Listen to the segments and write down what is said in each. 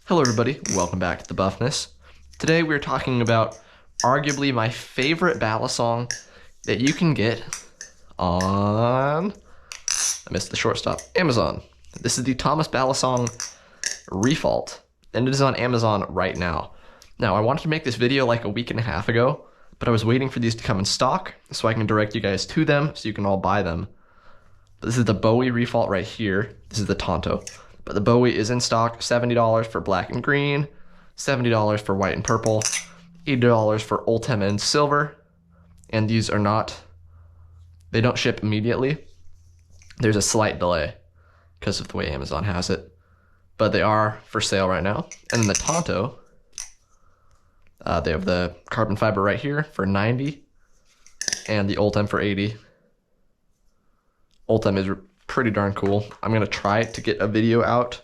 Hello everybody, welcome back to The Buffness. Today we're talking about arguably my favorite Balisong that you can get on, I missed the shortstop, Amazon. This is the Thomas Balisong Refault, and it is on Amazon right now. Now I wanted to make this video like a week and a half ago, but I was waiting for these to come in stock so I can direct you guys to them so you can all buy them. But this is the Bowie Refault right here. This is the Tonto. But the Bowie is in stock, $70 for black and green, $70 for white and purple, $80 for Ultem and silver. And these are not, they don't ship immediately. There's a slight delay because of the way Amazon has it. But they are for sale right now. And then the Tonto, they have the carbon fiber right here for $90 and the Ultem for $80. Ultem is pretty darn cool. I'm gonna try to get a video out,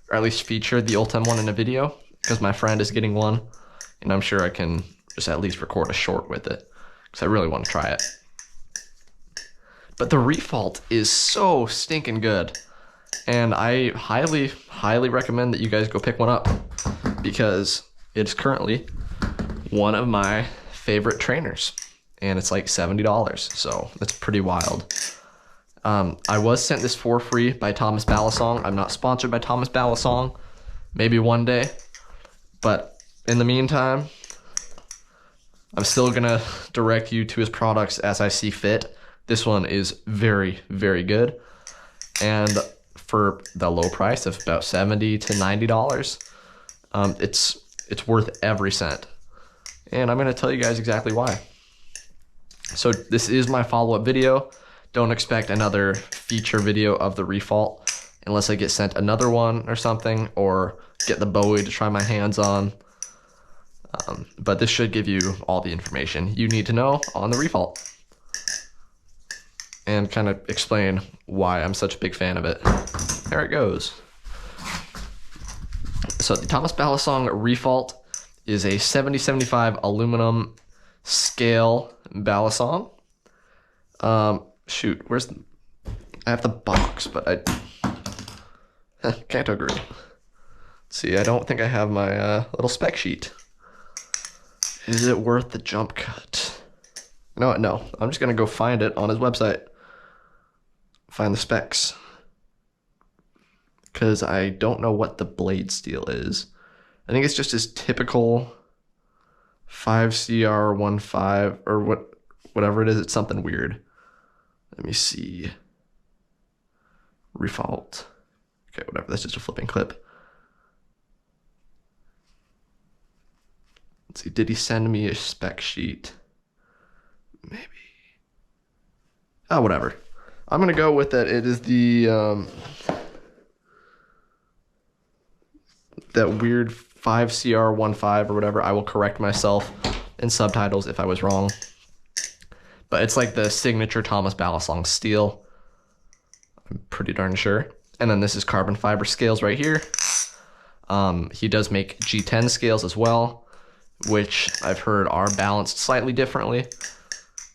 or at least feature the Ultem one in a video, because my friend is getting one, and I'm sure I can just at least record a short with it, because I really want to try it. But the Refault is so stinking good, and I highly recommend that you guys go pick one up, because it's currently one of my favorite trainers, and it's like $70, so that's pretty wild. I was sent this for free by Thomas Balisong. I'm not sponsored by Thomas Balisong. Maybe one day. But in the meantime, I'm still gonna direct you to his products as I see fit. This one is very, very good. And for the low price of about $70 to $90, it's worth every cent. And I'm gonna tell you guys exactly why. So this is my follow-up video. Don't expect another feature video of the Refault unless I get sent another one or something, or get the Bowie to try my hands on. But this should give you all the information you need to know on the Refault, and kind of explain why I'm such a big fan of it. There it goes. So the Thomas Balisong Refault is a 70-75 aluminum scale Balisong. Shoot, where's the, I have the box, but Canto Group. Let's see, I don't think I have my little spec sheet. Is it worth the jump cut? No, I'm just gonna go find it on his website. Find the specs. Because I don't know what the blade steel is. I think it's just his typical 5CR15 or whatever it is. It's something weird. Let me see. Refault. Okay, whatever. That's just a flipping clip. Let's see. Did he send me a spec sheet? Maybe. Oh, whatever. I'm gonna go with that. It is the that weird 5CR15 or whatever. I will correct myself in subtitles if I was wrong. But it's like the signature Thomas Balisong steel. I'm pretty darn sure. And then this is carbon fiber scales right here. He does make G10 scales as well, which I've heard are balanced slightly differently.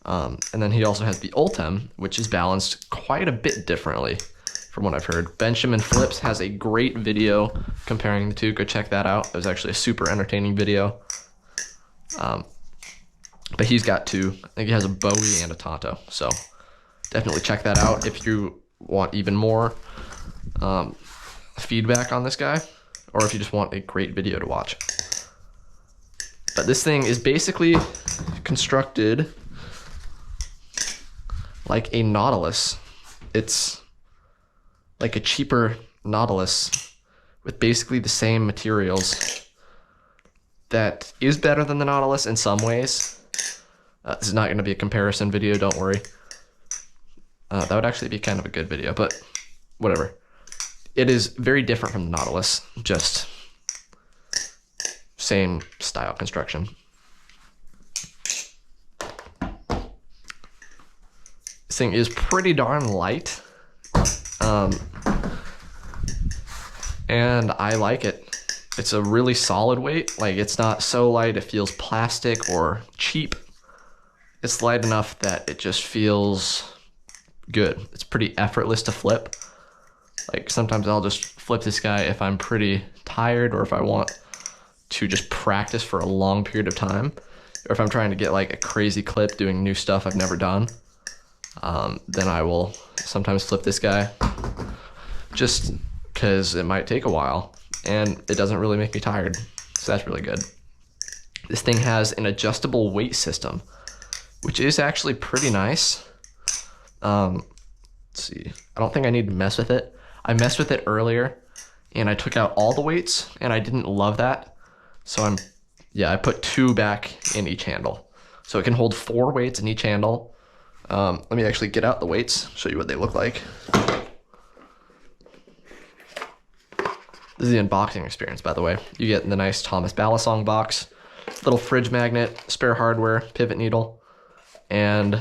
And then he also has the Ultem, which is balanced quite a bit differently from what I've heard. Benjamin Flips has a great video comparing the two. Go check that out. It was actually a super entertaining video. But he's got two. I think he has a Bowie and a Tonto. So definitely check that out if you want even more feedback on this guy, or if you just want a great video to watch. But this thing is basically constructed like a Nautilus. It's like a cheaper Nautilus with basically the same materials that is better than the Nautilus in some ways. This is not going to be a comparison video, don't worry. That would actually be kind of a good video, but whatever. It is very different from the Nautilus, just same style construction. This thing is pretty darn light, and I like it. It's a really solid weight. Like, it's not so light it feels plastic or cheap. It's light enough that it just feels good. It's pretty effortless to flip. Like, sometimes I'll just flip this guy if I'm pretty tired or if I want to just practice for a long period of time, or if I'm trying to get like a crazy clip doing new stuff I've never done. Then I will sometimes flip this guy just because it might take a while and it doesn't really make me tired. So that's really good. This thing has an adjustable weight system, which is actually pretty nice. Let's see, I don't think I need to mess with it. I messed with it earlier and I took out all the weights and I didn't love that. So I put 2 back in each handle. So it can hold 4 weights in each handle. Let me actually get out the weights, show you what they look like. This is the unboxing experience, by the way. You get the nice Thomas Balisong box, little fridge magnet, spare hardware, pivot needle, and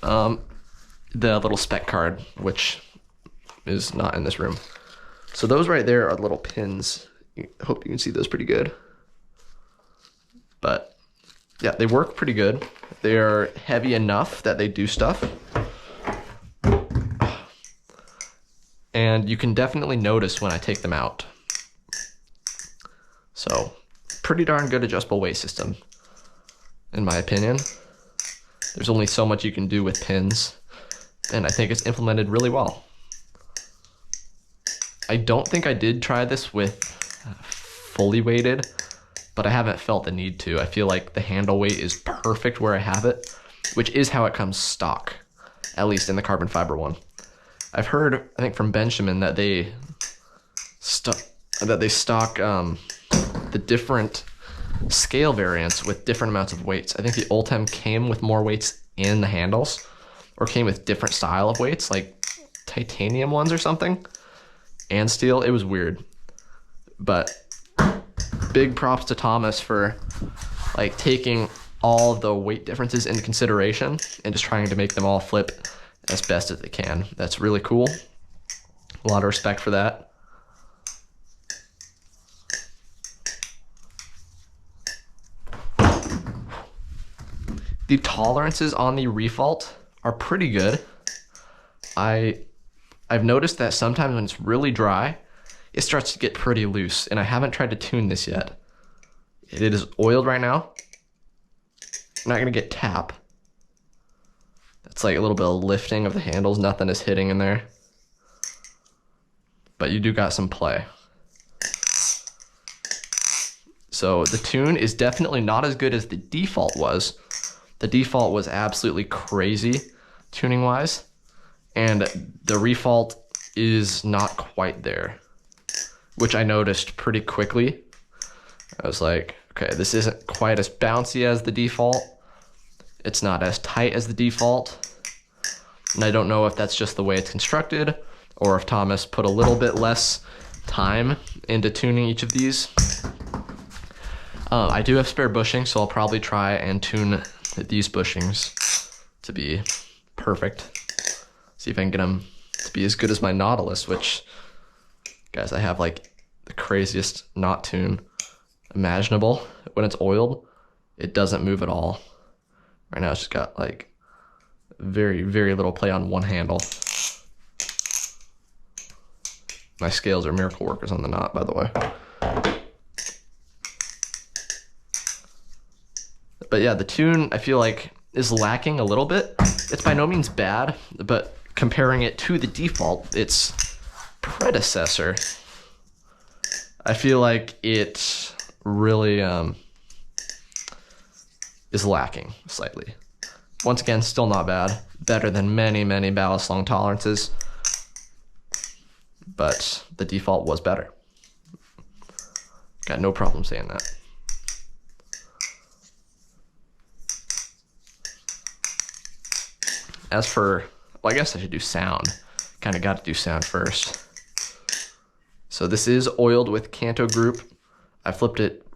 the little spec card, which is not in this room. So those right there are little pins. I hope you can see those pretty good. But yeah, they work pretty good. They're heavy enough that they do stuff. And you can definitely notice when I take them out. So pretty darn good adjustable weight system, in my opinion. There's only so much you can do with pins, and I think it's implemented really well. I don't think I did try this with fully weighted, but I haven't felt the need to. I feel like the handle weight is perfect where I have it, which is how it comes stock, at least in the carbon fiber one. I've heard, I think from Benjamin, that they stock the different scale variants with different amounts of weights. I think the Ultem came with more weights in the handles, or came with different style of weights, like titanium ones or something, and steel. It was weird, but big props to Thomas for like taking all the weight differences into consideration and just trying to make them all flip as best as they can. That's really cool. A lot of respect for that. The tolerances on the Refault are pretty good. I've noticed that sometimes when it's really dry, it starts to get pretty loose, and I haven't tried to tune this yet. It is oiled right now. I'm not gonna get tap. That's like a little bit of lifting of the handles. Nothing is hitting in there, but you do got some play. So the tune is definitely not as good as the default was. The default was absolutely crazy tuning wise, and the Refault is not quite there, which I noticed pretty quickly. I was like, okay, this isn't quite as bouncy as the default. It's not as tight as the default. And I don't know if that's just the way it's constructed, or if Thomas put a little bit less time into tuning each of these. I do have spare bushing, so I'll probably try and tune these bushings to be perfect. See if I can get them to be as good as my Nautilus, which, guys, I have like the craziest knot tune imaginable. When it's oiled, it doesn't move at all. Right now it's just got like very, very little play on one handle. My scales are miracle workers on the knot, by the way. But yeah, the tune, I feel like, is lacking a little bit. It's by no means bad, but comparing it to the default, its predecessor, I feel like it really is lacking slightly. Once again, still not bad. Better than many, many Balisong tolerances, but the default was better. Got no problem saying that. As for, well, I guess I should do sound. Kind of got to do sound first. So this is oiled with Canto Group. I flipped it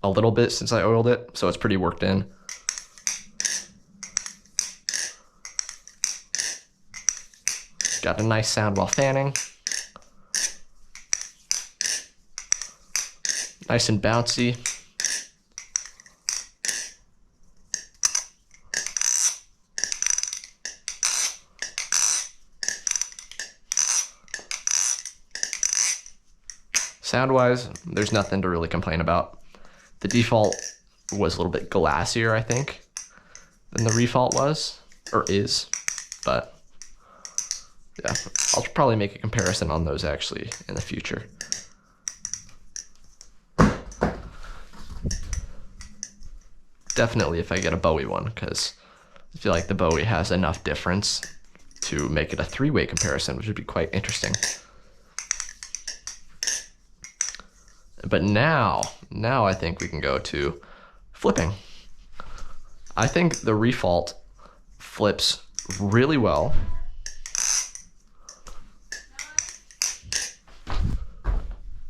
a little bit since I oiled it, so it's pretty worked in. Got a nice sound while fanning. Nice and bouncy. sound-wise, there's nothing to really complain about. The default was a little bit glassier, I think, than the Refault was, or is, but yeah, I'll probably make a comparison on those actually in the future. Definitely if I get a Bowie one, because I feel like the Bowie has enough difference to make it a three-way comparison, which would be quite interesting. But now I think we can go to flipping. I think the Refault flips really well.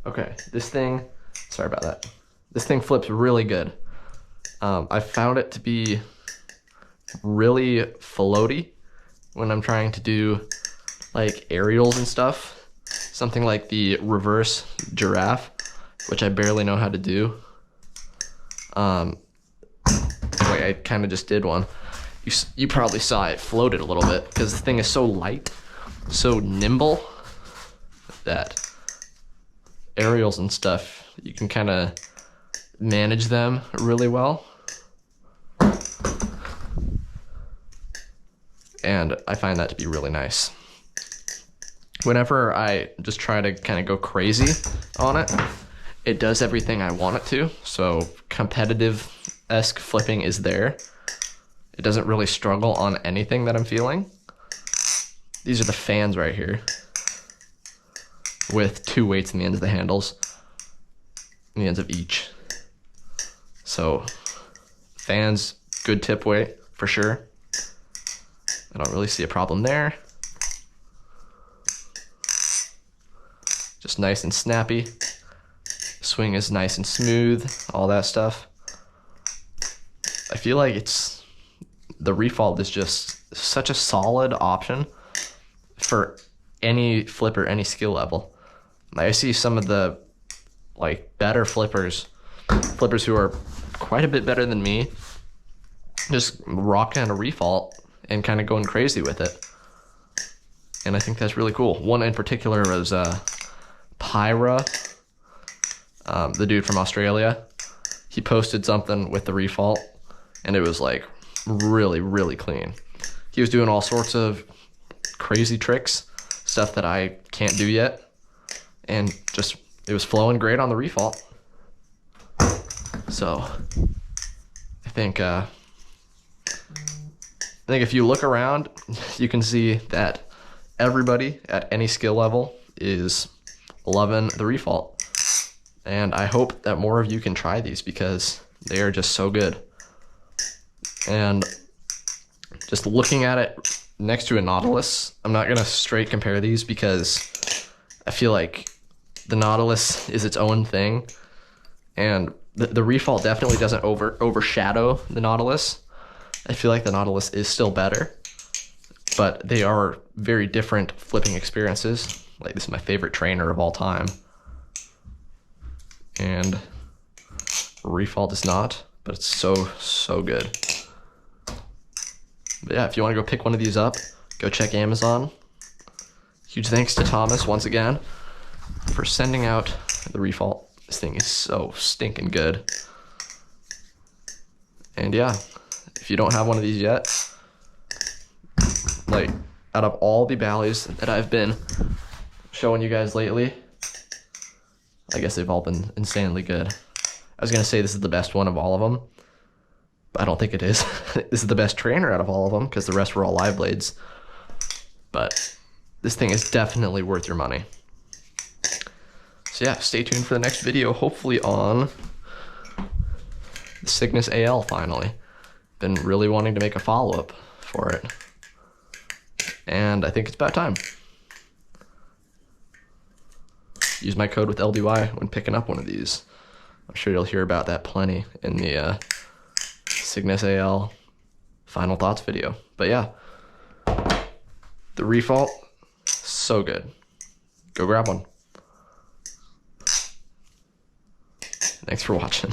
Okay, this thing, sorry about that. This thing flips really good. I found it to be really floaty when I'm trying to do like aerials and stuff. Something like the reverse giraffe, which I barely know how to do. Wait, I kind of just did one. You probably saw it floated a little bit because the thing is so light, so nimble that aerials and stuff, you can kind of manage them really well. And I find that to be really nice. Whenever I just try to kind of go crazy on it, it does everything I want it to. So competitive-esque flipping is there. It doesn't really struggle on anything that I'm feeling. These are the fans right here with 2 weights in the ends of the handles, in the ends of each. So fans, good tip weight for sure. I don't really see a problem there. Just nice and snappy. Swing is nice and smooth, all that stuff. I feel like the Refault is just such a solid option for any flipper, any skill level. I see some of the like better flippers who are quite a bit better than me, just rocking a Refault and kind of going crazy with it. And I think that's really cool. One in particular was Pyra, the dude from Australia. He posted something with the Refault and it was like really, really clean. He was doing all sorts of crazy tricks, stuff that I can't do yet, and just it was flowing great on the Refault. So I think if you look around, you can see that everybody at any skill level is loving the Refault. And I hope that more of you can try these because they are just so good. And just looking at it next to a Nautilus, I'm not gonna straight compare these because I feel like the Nautilus is its own thing. And the Refault definitely doesn't overshadow the Nautilus. I feel like the Nautilus is still better, but they are very different flipping experiences. Like, this is my favorite trainer of all time, and Refault is not, but it's so good. But yeah, if you want to go pick one of these up, go check Amazon. Huge thanks to Thomas once again for sending out the Refault. This thing is so stinking good. And yeah, if you don't have one of these yet, like, out of all the Bally's that I've been showing you guys lately, I guess they've all been insanely good. I was gonna say this is the best one of all of them, but I don't think it is. This is the best trainer out of all of them because the rest were all live blades. But this thing is definitely worth your money. So yeah, stay tuned for the next video, hopefully on the Cygnus AL finally. Been really wanting to make a follow-up for it, and I think it's about time. Use my code with LDY when picking up one of these. I'm sure you'll hear about that plenty in the Cygnus AL final thoughts video. But yeah, the Refault, so good. Go grab one. Thanks for watching.